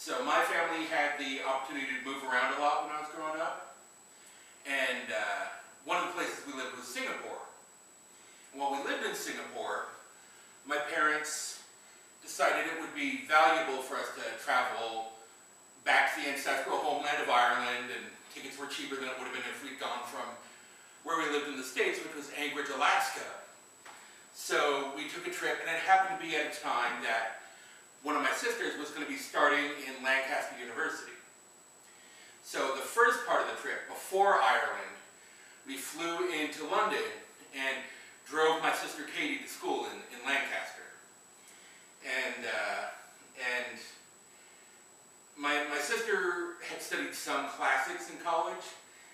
So my family had the opportunity to move around a lot when I was growing up. And one of the places we lived was Singapore. And while we lived in Singapore, my parents decided it would be valuable for us to travel back to the ancestral homeland of Ireland, and tickets were cheaper than it would have been if we'd gone from where we lived in the States, which was Anchorage, Alaska. So we took a trip, and it happened to be at a time that one of my sisters was going to be starting in Lancaster University. So the first part of the trip, before Ireland, we flew into London and drove my sister Katie to school in Lancaster. And my sister had studied some classics in college,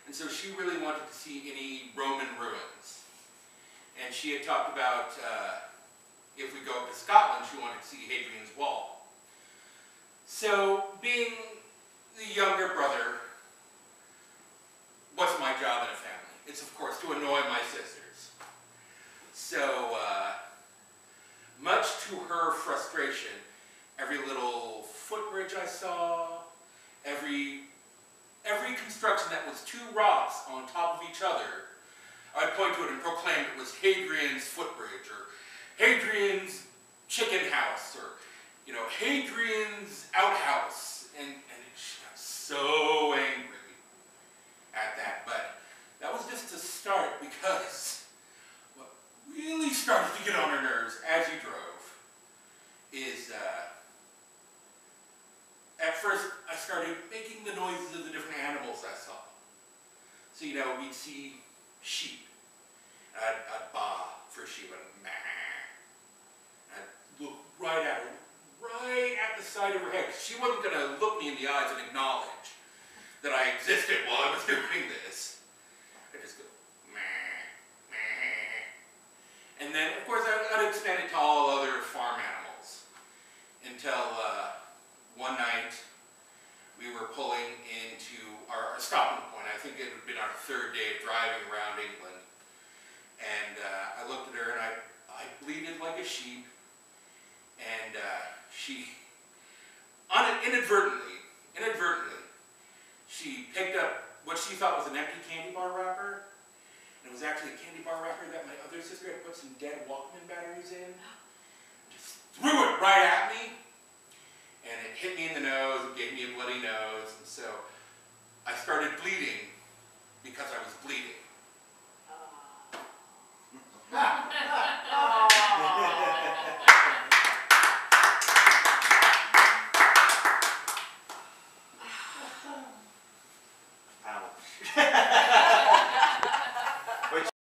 and so she really wanted to see any Roman ruins. And she had talked about if we go up to Scotland, she wanted to see Hadrian's Wall. So, being the younger brother, what's my job in a family? It's, of course, to annoy my sisters. So, much to her frustration, every little footbridge I saw, every construction that was two rocks on top of each other, I'd point to it and proclaim it was Hadrian's footbridge, or Hadrian's chicken house, or, you know, Hadrian's outhouse. And she got so angry at that. But that was just a start, because what really started to get on her nerves as you drove is, at first I started making the noises of the different animals I saw. So, you know, we'd see sheep. I'd baa for sheep, and meh. I'd look right at her, right at the side of her head. She wasn't going to look me in the eyes and acknowledge that I existed while I was doing this. I'd just go, meh, meh. And then, of course, I'd extend it to all other farm animals. Until one night, we were pulling into our stopping point. I think it had been our third day of driving around England. And I looked at her, and I bleated like a sheep. And she, inadvertently, she picked up what she thought was an empty candy bar wrapper. And it was actually a candy bar wrapper that my other sister had put some dead Walkman batteries in.